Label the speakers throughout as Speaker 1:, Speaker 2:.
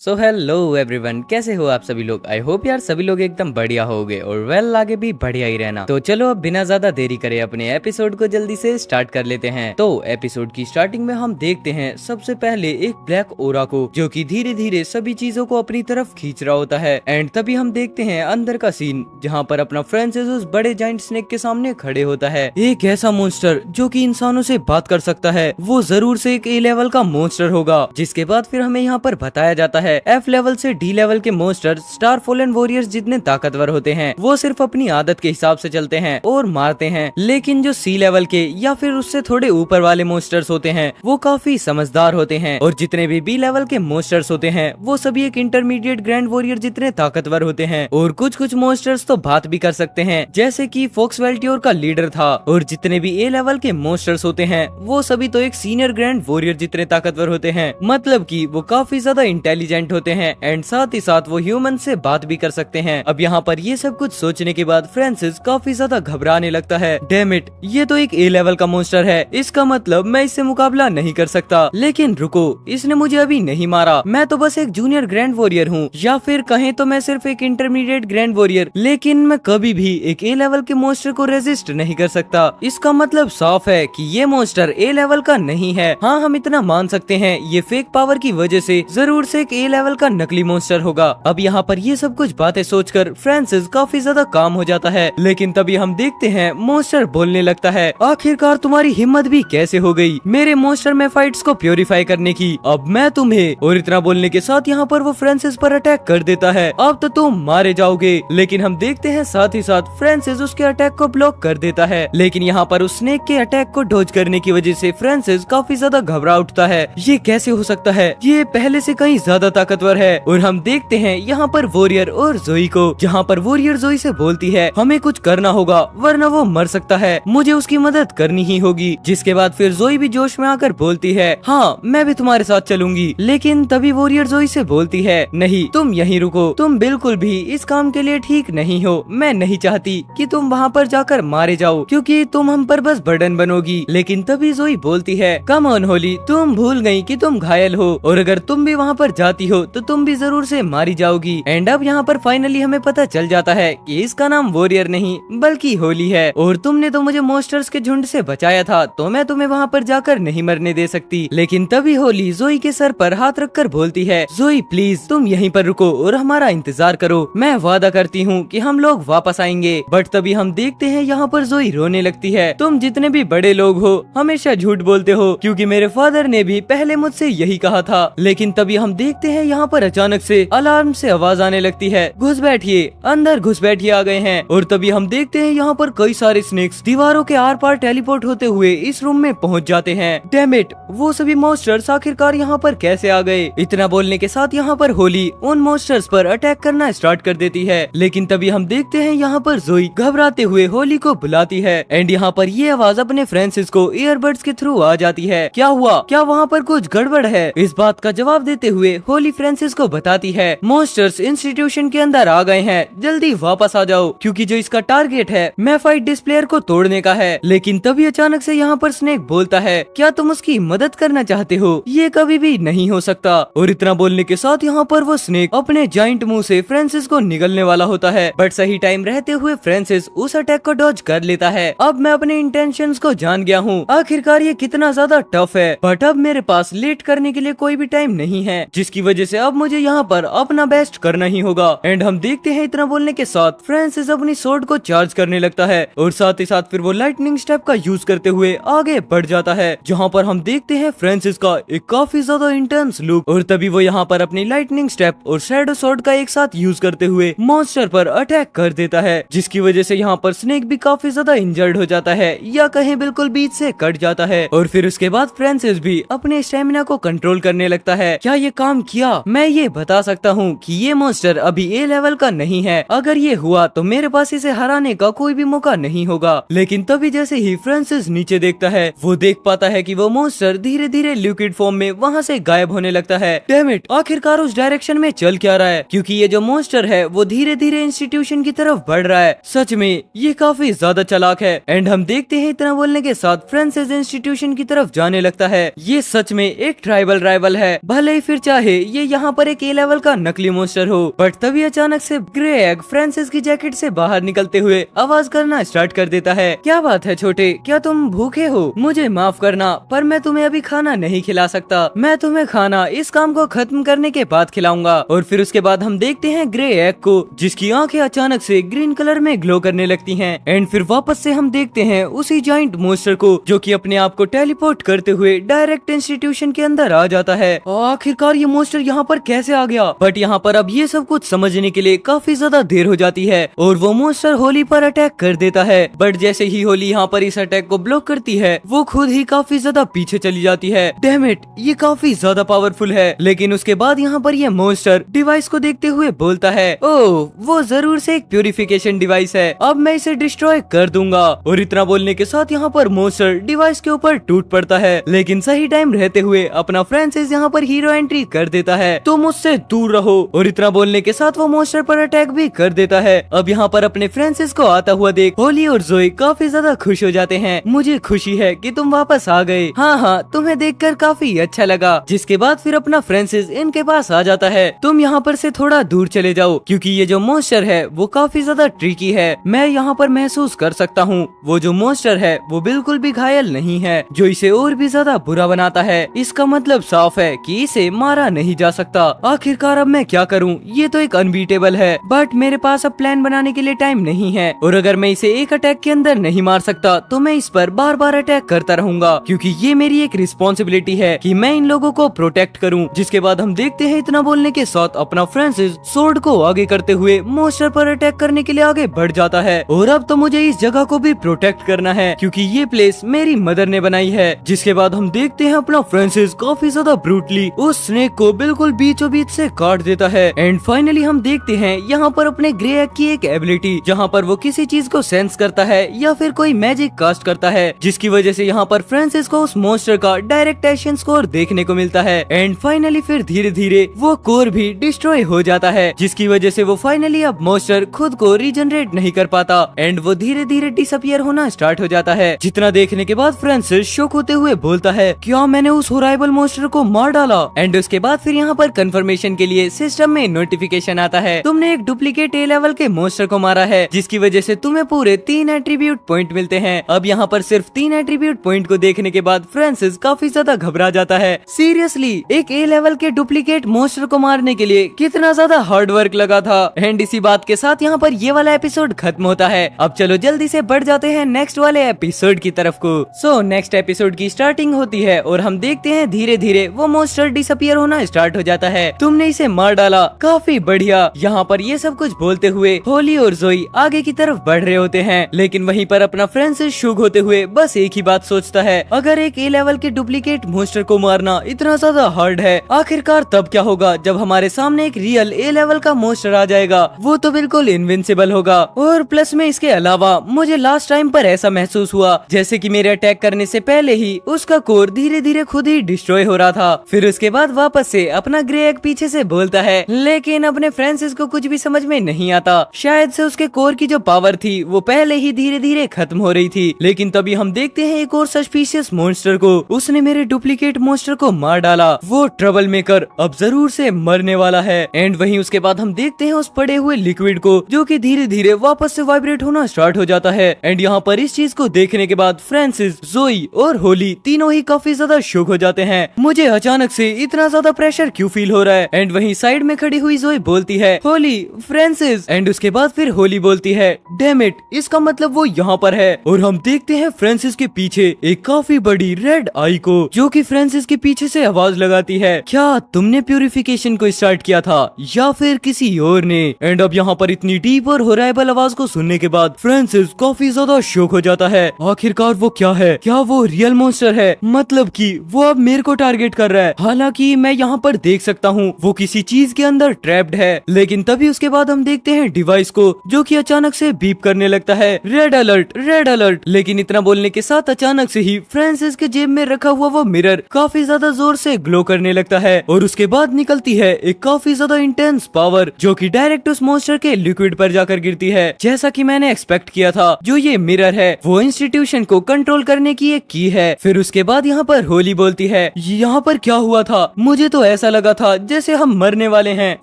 Speaker 1: So hello everyone, कैसे हो आप सभी लोग। आई होप यार सभी लोग एकदम बढ़िया होगे और वेल आगे भी बढ़िया ही रहना। तो चलो अब बिना ज्यादा देरी करे अपने एपिसोड को जल्दी से स्टार्ट कर लेते हैं। तो एपिसोड की स्टार्टिंग में हम देखते हैं सबसे पहले एक ब्लैक ओरा को जो कि धीरे धीरे सभी चीजों को अपनी तरफ खींच रहा होता है। एंड तभी हम देखते हैं अंदर का सीन जहाँ पर अपना फ्रांसिस उस बड़े जाइंट स्नेक के सामने खड़े होता है। एक ऐसा मॉन्स्टर जो कि इंसानों से बात कर सकता है, वो जरूर से एक ए लेवल का मॉन्स्टर होगा। जिसके बाद फिर हमें यहाँ पर बताया जाता है एफ लेवल से डी लेवल के मॉन्स्टर स्टार फॉलन वॉरियर्स जितने ताकतवर होते हैं वो सिर्फ अपनी आदत के हिसाब से चलते हैं और मारते हैं, लेकिन जो सी लेवल के या फिर उससे थोड़े ऊपर वाले मॉन्स्टर्स होते हैं वो काफी समझदार होते हैं। और जितने भी बी लेवल के मॉन्स्टर्स होते हैं वो सभी एक इंटरमीडिएट ग्रैंड वॉरियर जितने ताकतवर होते हैं। और कुछ कुछ मॉन्स्टर्स तो बात भी कर सकते हैं, जैसे कि फॉक्स वेल्टियोर का लीडर था। और जितने भी ए लेवल के मॉन्स्टर्स होते हैं वो सभी तो एक सीनियर ग्रैंड वॉरियर जितने ताकतवर होते हैं, मतलब कि वो काफी ज्यादा इंटेलिजेंट होते हैं एंड साथ ही साथ वो ह्यूमन से बात भी कर सकते हैं। अब यहाँ पर ये सब कुछ सोचने के बाद फ्रांसिस काफी ज्यादा घबराने लगता है। डैम इट, ये तो एक ए लेवल का मॉन्स्टर है, इसका मतलब मैं इससे मुकाबला नहीं कर सकता। लेकिन रुको, इसने मुझे अभी नहीं मारा, मैं तो बस एक जूनियर ग्रैंड वॉरियर हूँ, या फिर कहें तो मैं सिर्फ एक इंटरमीडिएट ग्रैंड वॉरियर, लेकिन मैं कभी भी एक ए लेवल के मॉन्स्टर को रेजिस्ट नहीं कर सकता। इसका मतलब साफ है कि ये मॉन्स्टर ए लेवल का नहीं है। हाँ, हम इतना मान सकते हैं ये फेक पावर की वजह से जरूर से एक ए लेवल का नकली मॉन्स्टर होगा। अब यहाँ पर ये सब कुछ बातें सोचकर फ्रांसिस काफी ज्यादा काम हो जाता है। लेकिन तभी हम देखते हैं मॉन्स्टर बोलने लगता है, आखिरकार तुम्हारी हिम्मत भी कैसे हो गई मेरे मॉन्स्टर में फाइट्स को प्योरीफाई करने की, अब मैं तुम्हें। और इतना बोलने के साथ यहाँ पर वो फ्रांसिस पर अटैक कर देता है। अब तो तुम मारे जाओगे। लेकिन हम देखते हैं साथ ही साथ फ्रांसिस उसके अटैक को ब्लॉक कर देता है। लेकिन यहाँ पर उस स्नेक के अटैक को डॉज करने की वजह से फ्रांसिस काफी ज्यादा घबरा उठता है। ये कैसे हो सकता है, ये पहले से कहीं ज्यादा ताकतवर है। और हम देखते हैं यहाँ पर वॉरियर और जोई को, जहाँ पर वॉरियर जोई से बोलती है हमें कुछ करना होगा वरना वो मर सकता है, मुझे उसकी मदद करनी ही होगी। जिसके बाद फिर जोई भी जोश में आकर बोलती है हाँ मैं भी तुम्हारे साथ चलूंगी। लेकिन तभी वॉरियर जोई से बोलती है नहीं, तुम यहीं रुको, तुम बिल्कुल भी इस काम के लिए ठीक नहीं हो। मैं नहीं चाहती कि तुम वहाँ पर जाकर मारे जाओ, क्योंकि तुम हम पर बस बर्डन बनोगी। लेकिन तभी जोई बोलती है कम ऑन होली, तुम भूल गयी कि तुम घायल हो, और अगर तुम भी वहाँ पर जाती हो तो तुम भी जरूर से मारी जाओगी। एंड अब यहाँ पर फाइनली हमें पता चल जाता है कि इसका नाम वॉरियर नहीं बल्कि होली है। और तुमने तो मुझे मॉन्स्टर्स के झुंड से बचाया था, तो मैं तुम्हें वहाँ पर जाकर नहीं मरने दे सकती। लेकिन तभी होली जोई के सर पर हाथ रखकर बोलती है जोई प्लीज तुम यहीं पर रुको और हमारा इंतजार करो, मैं वादा करती हूँ कि हम लोग वापस आएंगे। बट तभी हम देखते हैं यहाँ पर जोई रोने लगती है, तुम जितने भी बड़े लोग हो हमेशा झूठ बोलते हो, क्योंकि मेरे फादर ने भी पहले मुझसे यही कहा था। लेकिन तभी हम देखते हैं यहाँ पर अचानक से अलार्म से आवाज आने लगती है, घुस बैठिए, अंदर घुस बैठिए आ गए हैं। और तभी हम देखते हैं यहाँ पर कई सारे स्नेक्स दीवारों के आर पार टेलीपोर्ट होते हुए इस रूम में पहुँच जाते हैं। डैम इट, वो सभी मॉन्स्टर्स आखिरकार यहाँ पर कैसे आ गए। इतना बोलने के साथ यहाँ पर होली उन मॉन्स्टर्स पर अटैक करना स्टार्ट कर देती है। लेकिन तभी हम देखते हैं यहाँ पर जोई घबराते हुए होली को बुलाती है। एंड यहाँ पर ये आवाज अपने फ्रांसिस को ईयरबड्स के थ्रू आ जाती है। क्या हुआ, क्या वहाँ पर कुछ गड़बड़ है। इस बात का जवाब देते हुए होली फ्रांसिस को बताती है मॉन्स्टर्स इंस्टीट्यूशन के अंदर आ गए हैं, जल्दी वापस आ जाओ, क्योंकि जो इसका टारगेट है मैफाइट डिस्प्लेयर को तोड़ने का है। लेकिन तभी अचानक से यहाँ पर स्नेक बोलता है क्या तुम उसकी मदद करना चाहते हो, ये कभी भी नहीं हो सकता। और इतना बोलने के साथ यहाँ पर वो स्नेक अपने जाइंट मुंह से फ्रांसिस को निगलने वाला होता है। बट सही टाइम रहते हुए फ्रांसिस उस अटैक को डॉज कर लेता है। अब मैं अपने इंटेंशंस को जान गया हूँ, आखिरकार ये कितना ज्यादा टफ है। बट अब मेरे पास लेट करने के लिए कोई भी टाइम नहीं है, जिसकी वजह से अब मुझे यहाँ पर अपना बेस्ट करना ही होगा। एंड हम देखते हैं इतना बोलने के साथ फ्रांसिस अपनी स्वॉर्ड को चार्ज करने लगता है और साथ ही साथ फिर वो लाइटनिंग स्टेप का यूज करते हुए आगे बढ़ जाता है, जहाँ पर हम देखते हैं फ्रांसिस का एक काफी ज्यादा इंटेंस लुक। और तभी वो यहाँ पर अपनी लाइटनिंग स्टेप और शैडो स्वॉर्ड का एक साथ यूज करते हुए मॉन्स्टर पर अटैक कर देता है, जिसकी वजह से यहाँ पर स्नेक भी काफी ज्यादा इंजर्ड हो जाता है, या कहीं बिल्कुल बीच से कट जाता है। और फिर उसके बाद फ्रांसिस भी अपने स्टेमिना को कंट्रोल करने लगता है। क्या ये काम किया? मैं ये बता सकता हूँ कि ये मॉन्स्टर अभी ए लेवल का नहीं है, अगर ये हुआ तो मेरे पास इसे हराने का कोई भी मौका नहीं होगा। लेकिन तभी जैसे ही फ्रांसिस नीचे देखता है वो देख पाता है कि वो मॉन्स्टर धीरे धीरे लिक्विड फॉर्म में वहाँ से गायब होने लगता है। डैम इट, आखिरकार उस डायरेक्शन में चल क्या रहा है, क्योंकि ये जो मॉन्स्टर है वो धीरे धीरे इंस्टीट्यूशन की तरफ बढ़ रहा है। सच में ये काफी ज्यादा चालाक है। एंड हम देखते हैं इतना बोलने के साथ फ्रांसिस इंस्टीट्यूशन की तरफ जाने लगता है। ये सच में एक ट्राइबल राइवल है, भले ही फिर चाहे ये यहाँ पर एक ए लेवल का नकली मॉन्स्टर हो। बट तभी अचानक से ग्रे एग फ्रांसिस की जैकेट से बाहर निकलते हुए आवाज करना स्टार्ट कर देता है। क्या बात है छोटे, क्या तुम भूखे हो? मुझे माफ करना पर मैं तुम्हें अभी खाना नहीं खिला सकता। मैं तुम्हें खाना इस काम को खत्म करने के बाद खिलाऊंगा। और फिर उसके बाद हम देखते हैं ग्रे एग को, जिसकी आंखें अचानक से ग्रीन कलर में ग्लो करने लगती हैं। एंड फिर वापस से हम देखते हैं उसी जाइंट मॉन्स्टर को, जो कि अपने आप को टेलीपोर्ट करते हुए डायरेक्ट इंस्टीट्यूशन के अंदर आ जाता है। आखिरकार ये मॉन्स्टर यहाँ पर कैसे आ गया? बट यहाँ पर अब ये सब कुछ समझने के लिए काफी ज्यादा देर हो जाती है और वो मॉन्स्टर होली पर अटैक कर देता है। बट जैसे ही होली यहाँ पर इस अटैक को ब्लॉक करती है, वो खुद ही काफी ज्यादा पीछे चली जाती है। डैम इट, ये काफी ज्यादा पावरफुल है। लेकिन उसके बाद यहाँ पर ये मॉन्स्टर डिवाइस को देखते हुए बोलता है, ओह वो जरूर से एक प्यूरिफिकेशन डिवाइस है, अब मैं इसे डिस्ट्रॉय कर दूंगा। और इतना बोलने के साथ यहाँ पर मॉन्स्टर डिवाइस के ऊपर टूट पड़ता है। लेकिन सही टाइम रहते हुए अपना फ्रांसिस यहाँ पर हीरो एंट्री कर देता है, तुम मुझसे दूर रहो। और इतना बोलने के साथ वो मॉन्स्टर पर अटैक भी कर देता है। अब यहाँ पर अपने फ्रांसिस को आता हुआ देख होली और जोई काफी ज्यादा खुश हो जाते हैं। मुझे खुशी है कि तुम वापस आ गए। हाँ, तुम्हें देखकर काफी अच्छा लगा। जिसके बाद फिर अपना फ्रांसिस इनके पास आ जाता है, तुम यहाँ पर से थोड़ा दूर चले जाओ, क्योंकि ये जो मॉन्स्टर है वो काफी ज्यादा ट्रिकी है। मैं यहाँ पर महसूस कर सकता हूँ वो जो मॉन्स्टर है वो बिल्कुल भी घायल नहीं है, जो इसे और भी ज्यादा बुरा बनाता है। इसका मतलब साफ है कि इसे मारा नहीं जा सकता। आखिरकार अब मैं क्या करूँ? ये तो एक अनबीटेबल है, बट मेरे पास अब प्लान बनाने के लिए टाइम नहीं है। और अगर मैं इसे एक अटैक के अंदर नहीं मार सकता तो मैं इस पर बार बार अटैक करता रहूंगा, क्योंकि ये मेरी एक रिस्पॉन्सिबिलिटी है कि मैं इन लोगों को प्रोटेक्ट करूं। जिसके बाद हम देखते हैं इतना बोलने के साथ अपना फ्रांसिस सोर्ड को आगे करते हुए मॉन्स्टर पर अटैक करने के लिए आगे बढ़ जाता है। और अब तो मुझे इस जगह को भी प्रोटेक्ट करना है, क्योंकि ये प्लेस मेरी मदर ने बनाई है। जिसके बाद हम देखते हैं अपना फ्रांसिस काफी ज्यादा ब्रूटली उस स्नेक को बिल्कुल बीचों बीच से काट देता है। एंड फाइनली हम देखते हैं यहाँ पर अपने ग्रे एग की एक एबिलिटी, जहाँ पर वो किसी चीज को सेंस करता है या फिर कोई मैजिक कास्ट करता है, जिसकी वजह से यहाँ पर फ्रांसिस को उस मॉन्स्टर का डायरेक्ट एक्शन स्कोर देखने को मिलता है। एंड फाइनली फिर धीरे धीरे वो कोर भी डिस्ट्रॉय हो जाता है, जिसकी वजह से वो फाइनली अब मॉन्स्टर खुद को रीजनरेट नहीं कर पाता एंड वो धीरे धीरे डिसअपियर होना स्टार्ट हो जाता है। जितना देखने के बाद फ्रांसिस शॉक होते हुए बोलता है, क्या मैंने उस होराइबल मॉन्स्टर को मार डाला? एंड उसके बाद फिर यहाँ पर कंफर्मेशन के लिए सिस्टम में नोटिफिकेशन आता है, तुमने एक डुप्लीकेट ए लेवल के मॉन्स्टर को मारा है, जिसकी वजह से तुम्हें पूरे 3 एट्रीब्यूट पॉइंट मिलते हैं। अब यहाँ पर सिर्फ 3 एट्रीब्यूट पॉइंट को देखने के बाद फ्रांसिस काफी ज्यादा घबरा जाता है। सीरियसली एक ए लेवल के डुप्लीकेट मॉन्स्टर को मारने के लिए कितना ज्यादा हार्ड वर्क लगा था। एंड इसी बात के साथ यहाँ पर ये वाला एपिसोड खत्म होता है। अब चलो जल्दी से बढ़ जाते हैं नेक्स्ट वाले एपिसोड की तरफ को। सो नेक्स्ट एपिसोड की स्टार्टिंग होती है और हम देखते हैं धीरे धीरे वो मॉन्स्टर डिसअपियर होना स्टार्ट हो जाता है। तुमने इसे मार डाला, काफी बढ़िया। यहाँ पर ये सब कुछ बोलते हुए होली और जोई आगे की तरफ बढ़ रहे होते हैं, लेकिन वहीं पर अपना फ्रांसिस शुग होते हुए बस एक ही बात सोचता है, अगर एक ए लेवल के डुप्लीकेट मॉन्स्टर को मारना इतना ज्यादा हार्ड है, आखिरकार तब क्या होगा जब हमारे सामने एक रियल ए लेवल का मॉन्स्टर आ जाएगा? वो तो बिल्कुल इनविंसिबल होगा। और प्लस में इसके अलावा मुझे लास्ट टाइम पर ऐसा महसूस हुआ जैसे कि मेरे अटैक करने से पहले ही उसका कोर धीरे धीरे खुद ही डिस्ट्रॉय हो रहा था। फिर उसके बाद वापस से अपना ग्रे एग पीछे से बोलता है, लेकिन अपने फ्रांसिस को कुछ भी समझ में नहीं आता। शायद से उसके कोर की जो पावर थी वो पहले ही धीरे धीरे खत्म हो रही थी। लेकिन तभी हम देखते हैं एक और सस्पिशियस मॉन्स्टर को, उसने मेरे डुप्लीकेट मॉन्स्टर को मार डाला। वो ट्रबल मेकर अब जरूर से मरने वाला है। एंड वहीं उसके बाद हम देखते हैं उस पड़े हुए लिक्विड को, जो कि धीरे धीरे वापस से वाइब्रेट होना स्टार्ट हो जाता है। एंड यहाँ पर इस चीज को देखने के बाद फ्रांसिस, जोई और होली तीनों ही काफी ज्यादा शॉक हो जाते हैं। मुझे अचानक से इतना ज्यादा प्रेशर क्यों फील हो रहा है? एंड वहीं साइड में खड़ी हुई जोई बोलती है, होली, फ्रांसिस। एंड उसके बाद फिर होली बोलती है, डैम इट, इसका मतलब वो यहाँ पर है। और हम देखते हैं फ्रांसिस के पीछे एक काफी बड़ी रेड आई को, जो कि फ्रांसिस के पीछे से आवाज लगाती है, क्या तुमने प्यूरिफिकेशन को स्टार्ट किया था या फिर किसी और ने? एंड अब यहाँ पर इतनी डीप और होराइबल आवाज को सुनने के बाद फ्रांसिस काफी ज्यादा शॉक हो जाता है। आखिरकार वो क्या है? क्या वो रियल मॉन्स्टर है? मतलब कि वो अब मेरे को टारगेट कर रहा है। हालांकि मैं यहाँ पर देख सकता हूँ वो किसी चीज के अंदर ट्रैप्ड है। लेकिन तभी उसके बाद हम देखते हैं डिवाइस को, जो कि अचानक से बीप करने लगता है, रेड अलर्ट, रेड अलर्ट। लेकिन इतना बोलने के साथ अचानक से ही फ्रांसिस के जेब में रखा हुआ वो मिरर काफी ज्यादा जोर से ग्लो करने लगता है और उसके बाद निकलती है एक काफी ज्यादा इंटेंस पावर, जो कि डायरेक्ट उस मॉन्स्टर के लिक्विड पर जाकर गिरती है। जैसा कि मैंने एक्सपेक्ट किया था, जो ये मिरर है वो इंस्टीट्यूशन को कंट्रोल करने की एक की है। फिर उसके बाद यहाँ पर होली बोलती है, यहाँ पर क्या हुआ था? मुझे तो ऐसा लगा था जैसे हम मरने वाले हैं,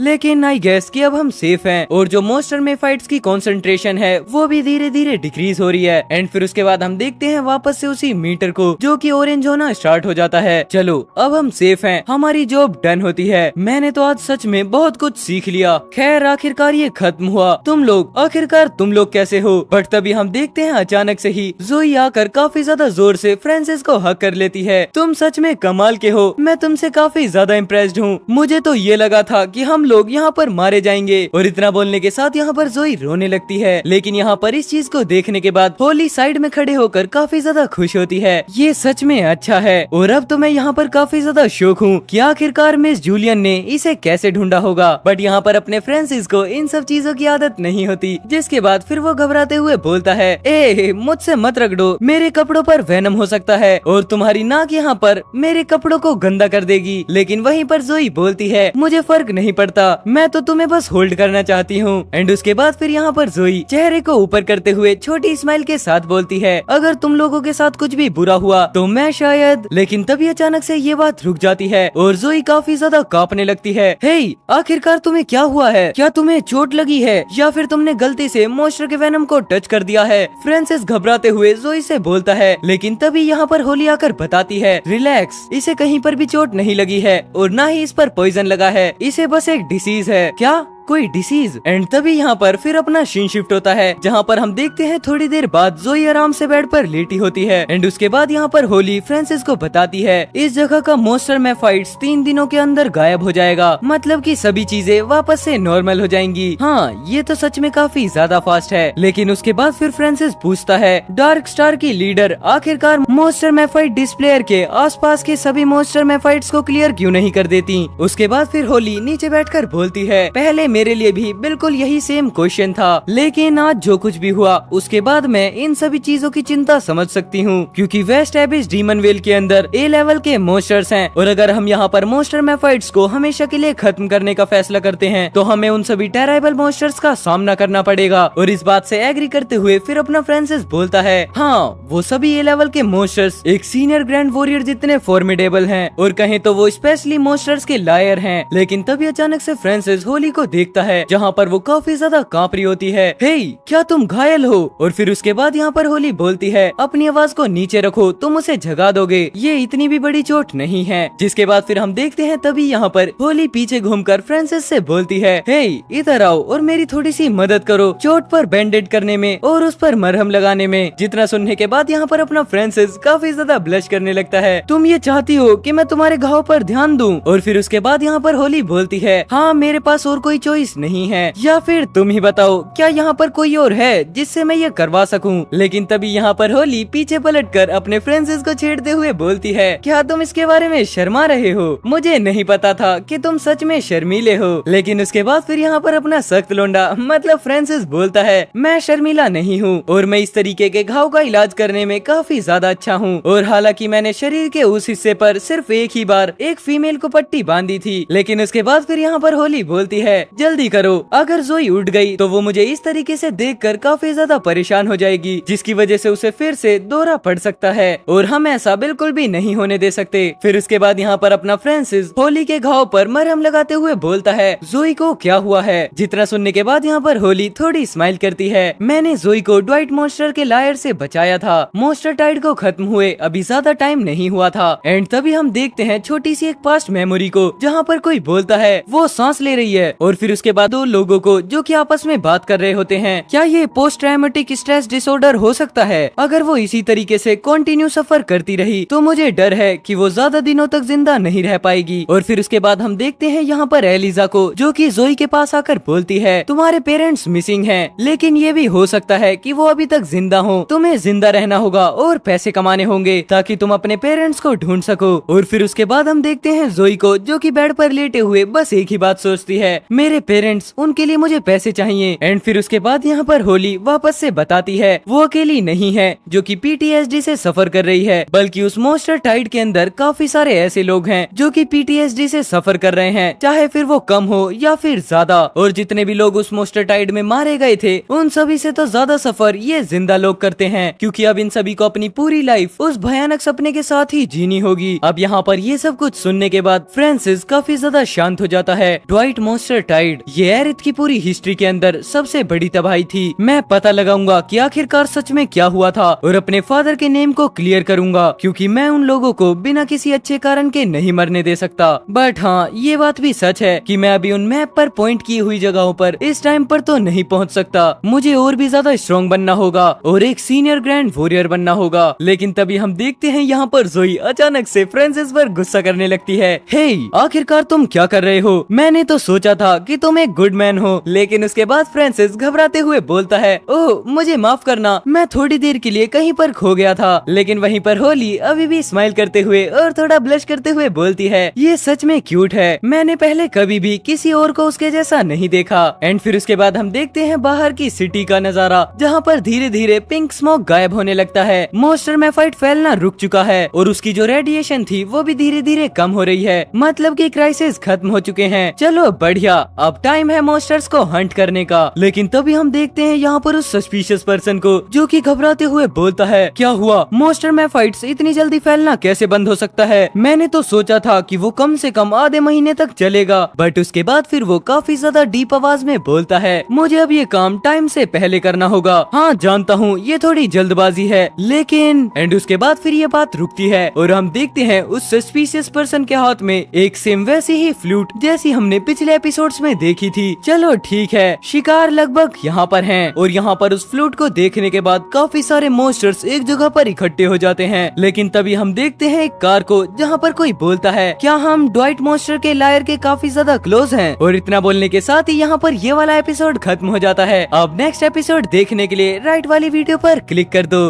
Speaker 1: लेकिन आई गेस कि अब हम सेफ हैं और जो मॉन्स्टर में फाइट्स की कंसंट्रेशन है वो भी धीरे धीरे डिक्रीज हो रही है। एंड फिर उसके बाद हम देखते हैं वापस से उसी मीटर को जो कि ऑरेंज होना स्टार्ट हो जाता है। चलो अब हम सेफ हैं, हमारी जॉब डन होती है। मैंने तो आज सच में बहुत कुछ सीख लिया। खैर आखिरकार ये खत्म हुआ। तुम लोग कैसे हो? बट तभी हम देखते हैं अचानक से ही जोई आकर काफी ज्यादा जोर से फ्रांसिस को हक कर लेती है। तुम सच में कमाल के हो, मैं तुमसे काफी ज्यादा इम्प्रेस्ड हूँ। मुझे तो ये लगा था कि हम लोग यहाँ पर मारे जाएंगे। और इतना बोलने के साथ यहाँ पर जोई रोने लगती है। लेकिन यहाँ पर इस चीज को देखने के बाद होली साइड में खड़े होकर काफी ज्यादा खुश होती है। ये सच में अच्छा है। और अब तो मैं यहाँ पर काफी ज्यादा शौक हूँ कि आखिरकार मिस जूलियन ने इसे कैसे ढूंढा होगा। बट यहाँ पर अपने फ्रांसिस को इन सब चीजों की आदत नहीं होती, जिसके बाद फिर वो घबराते हुए बोलता है, ए मुझसे मत रगड़ो, मेरे कपड़ों पर वेनम हो सकता है और तुम्हारी नाक यहाँ पर मेरे कपड़ों को गंदा कर देगी। लेकिन वहीं पर जोई बोलती है, मुझे फर्क नहीं पड़ता, मैं तो तुम्हें बस होल्ड करना चाहती हूँ। एंड उसके बाद फिर यहाँ पर जोई चेहरे को ऊपर करते हुए छोटी स्माइल के साथ बोलती है, अगर तुम लोगों के साथ कुछ भी बुरा हुआ तो मैं शायद। लेकिन तभी अचानक से ये बात रुक जाती है और जोई काफी ज्यादा कांपने लगती है। हे आखिरकार तुम्हें क्या हुआ है? क्या तुम्हें चोट लगी है या फिर तुमने गलती से मॉन्स्टर के वेनम को टच कर दिया है? फ्रांसिस घबराते हुए जोई से बोलता है। लेकिन तभी यहाँ पर होली आकर बताती है, रिलैक्स, इसे कहीं पर भी चोट नहीं लगी है और न ही इस पर पॉइजन लगा है, इसे बस एक डिसीज है। क्या कोई डिसीज? एंड तभी यहाँ पर फिर अपना सीन शिफ्ट होता है, जहाँ पर हम देखते हैं थोड़ी देर बाद जोई आराम से बेड पर लेटी होती है। एंड उसके बाद यहाँ पर होली फ्रांसिस को बताती है, इस जगह का मॉन्स्टर में फाइट्स 3 दिनों के अंदर गायब हो जाएगा, मतलब कि सभी चीजें वापस से नॉर्मल हो जाएंगी। हाँ ये तो सच में काफी ज्यादा फास्ट है। लेकिन उसके बाद फिर फ्रांसिस पूछता है, डार्क स्टार की लीडर आखिरकार मॉन्स्टर में फाइट डिस्प्लेयर के आसपास के सभी मॉन्स्टर में फाइट्स को क्लियर क्यों नहीं कर देती? उसके बाद फिर होली नीचे बैठकर बोलती है, पहले मेरे लिए भी बिल्कुल यही सेम क्वेश्चन था, लेकिन आज जो कुछ भी हुआ उसके बाद मैं इन सभी चीजों की चिंता समझ सकती हूँ, क्योंकि वेस्ट एबिस डीमन वेल के अंदर ए लेवल के मॉन्स्टर्स हैं और अगर हम यहाँ पर मॉन्स्टर में फाइट्स को हमेशा के लिए खत्म करने का फैसला करते हैं तो हमें उन सभी टेरेबल मॉन्स्टर्स का सामना करना पड़ेगा। और इस बात से एग्री करते हुए फिर अपना फ्रांसिस बोलता है, हाँ वो सभी ए लेवल के मॉन्स्टर्स एक सीनियर ग्रैंड वॉरियर जितने फॉर्मिडेबल हैं और कहें तो वो स्पेशली मॉन्स्टर्स के लायर हैं। लेकिन तभी अचानक से फ्रांसिस होली को देखता है, जहाँ पर वो काफी ज्यादा कांप रही होती है। हे क्या तुम घायल हो? और फिर उसके बाद यहाँ पर होली बोलती है, अपनी आवाज को नीचे रखो, तुम उसे जगा दोगे, ये इतनी भी बड़ी चोट नहीं है। जिसके बाद फिर हम देखते हैं तभी यहाँ पर होली पीछे घूमकर फ्रांसिस से बोलती है, हे इधर आओ और मेरी थोड़ी सी मदद करो चोट पर बैंडेड करने में और उस पर मरहम लगाने में। जितना सुनने के बाद यहाँ पर अपना फ्रांसिस काफी ज्यादा ब्लश करने लगता है। तुम ये चाहती हो कि मैं तुम्हारे घाव पर ध्यान दूं? और फिर उसके बाद यहाँ पर होली बोलती है, हाँ मेरे पास और कोई चॉइस नहीं है, या फिर तुम ही बताओ क्या यहाँ पर कोई और है जिससे मैं ये करवा सकूं? लेकिन तभी यहाँ पर होली पीछे पलटकर अपने फ्रांसिस को छेड़ते हुए बोलती है, क्या तुम इसके बारे में शर्मा रहे हो? मुझे नहीं पता था कि तुम सच में शर्मीले हो। लेकिन उसके बाद फिर यहाँ पर अपना सख्त लोंडा मतलब फ्रांसिस बोलता है, मैं शर्मीला नहीं हूँ और मैं इस तरीके के घाव का इलाज करने में काफी ज्यादा अच्छा हूँ। और हालांकि मैंने शरीर के उस हिस्से पर सिर्फ एक ही बार एक फीमेल को पट्टी बांधी थी। लेकिन उसके बाद फिर यहाँ पर होली बोलती है, जल्दी करो, अगर जोई उठ गई तो वो मुझे इस तरीके से देखकर काफी ज्यादा परेशान हो जाएगी, जिसकी वजह से उसे फिर से दौरा पड़ सकता है और हम ऐसा बिल्कुल भी नहीं होने दे सकते। फिर उसके बाद यहाँ पर अपना फ्रांसिस होली के घाव पर मरहम लगाते हुए बोलता है, जोई को क्या हुआ है? जितना सुनने के बाद यहाँ पर होली थोड़ी स्माइल करती है, मैंने जोई को ड्वाइट मॉन्स्टर के लायर से बचाया था, मॉन्स्टर टाइड को खत्म हुए अभी ज्यादा टाइम नहीं हुआ था। एंड तभी हम देखते हैं छोटी सी एक पास्ट मेमोरी को, जहाँ पर कोई बोलता है वो सांस ले रही है और फिर उसके बाद दो लोगों को जो कि आपस में बात कर रहे होते हैं, क्या ये पोस्ट ट्रॉमेटिक स्ट्रेस डिसऑर्डर हो सकता है? अगर वो इसी तरीके से कंटिन्यू सफर करती रही तो मुझे डर है कि वो ज्यादा दिनों तक जिंदा नहीं रह पाएगी। और फिर उसके बाद हम देखते हैं यहाँ पर एलिजा को, जो कि जोई के पास आकर बोलती है, तुम्हारे पेरेंट्स मिसिंग हैं, लेकिन ये भी हो सकता है कि वो अभी तक जिंदा हो, तुम्हें जिंदा रहना होगा और पैसे कमाने होंगे ताकि तुम अपने पेरेंट्स को ढूंढ सको। और फिर उसके बाद हम देखते हैं जोई को, जो कि बेड पर लेटे हुए बस एक ही बात सोचती है, मेरे पेरेंट्स, उनके लिए मुझे पैसे चाहिए। एंड फिर उसके बाद यहाँ पर होली वापस से बताती है वो अकेली नहीं है जो कि PTSD से सफर कर रही है, बल्कि उस मॉन्स्टर टाइड के अंदर काफी सारे ऐसे लोग हैं जो कि PTSD से सफर कर रहे हैं, चाहे फिर वो कम हो या फिर ज्यादा। और जितने भी लोग उस मॉन्स्टर टाइड में मारे गए थे उन सभी से तो ज्यादा सफर ये जिंदा लोग करते हैं, क्योंकि अब इन सभी को अपनी पूरी लाइफ उस भयानक सपने के साथ ही जीनी होगी। अब यहाँ पर ये सब कुछ सुनने के बाद फ्रांसिस काफी ज्यादा शांत हो जाता है। ड्वाइट मॉन्स्टर टाइड ये एरिथ की पूरी हिस्ट्री के अंदर सबसे बड़ी तबाही थी। मैं पता लगाऊंगा कि आखिरकार सच में क्या हुआ था और अपने फादर के नेम को क्लियर करूंगा, क्योंकि मैं उन लोगों को बिना किसी अच्छे कारण के नहीं मरने दे सकता। बट हाँ, ये बात भी सच है कि मैं अभी उन मैप पर पॉइंट की हुई जगहों पर इस टाइम पर तो नहीं पहुंच सकता। मुझे और भी ज्यादा स्ट्रॉन्ग बनना होगा और एक सीनियर ग्रैंड वॉरियर बनना होगा। लेकिन तभी हम देखते हैं यहाँ पर जोई अचानक से फ्रांसिस पर गुस्सा करने लगती है। हे, आखिरकार तुम क्या कर रहे हो? मैंने तो सोचा था कि तुम एक गुड मैन हो। लेकिन उसके बाद फ्रांसिस घबराते हुए बोलता है, ओह मुझे माफ करना, मैं थोड़ी देर के लिए कहीं पर खो गया था। लेकिन वहीं पर होली अभी भी स्माइल करते हुए और थोड़ा ब्लश करते हुए बोलती है, ये सच में क्यूट है, मैंने पहले कभी भी किसी और को उसके जैसा नहीं देखा। एंड फिर उसके बाद हम देखते हैं बाहर की सिटी का नजारा, जहाँ पर धीरे धीरे पिंक स्मोक गायब होने लगता है। मॉन्स्टर में फाइट फैलना रुक चुका है और उसकी जो रेडिएशन थी वो भी धीरे धीरे कम हो रही है, मतलब कि क्राइसिस खत्म हो चुके हैं। चलो बढ़िया, अब टाइम है मॉन्स्टर्स को हंट करने का। लेकिन तभी हम देखते हैं यहाँ पर उस सस्पिशियस पर्सन को, जो कि घबराते हुए बोलता है, क्या हुआ? मॉन्स्टर में फाइट्स इतनी जल्दी फैलना कैसे बंद हो सकता है? मैंने तो सोचा था कि वो कम से कम आधे महीने तक चलेगा। बट उसके बाद फिर वो काफी ज्यादा डीप आवाज में बोलता है, मुझे अब ये काम टाइम से पहले करना होगा। हाँ जानता हूँ ये थोड़ी जल्दबाजी है, लेकिन एंड उसके बाद फिर ये बात रुकती है और हम देखते हैं उस सस्पिशियस पर्सन के हाथ में एक सेम वैसी ही फ्लूट जैसी हमने पिछले एपिसोड्स में देखी थी। चलो ठीक है, शिकार लगभग यहाँ पर हैं और यहाँ पर उस फ्लूट को देखने के बाद काफी सारे मॉन्स्टर्स एक जगह पर इकट्ठे हो जाते हैं। लेकिन तभी हम देखते हैं एक कार को, जहाँ पर कोई बोलता है, क्या हम ड्वाइट मॉन्स्टर के लायर के काफी ज्यादा क्लोज हैं? और इतना बोलने के साथ ही यहाँ पर ये वाला एपिसोड खत्म हो जाता है। अब नेक्स्ट एपिसोड देखने के लिए राइट वाली वीडियो पर क्लिक कर दो।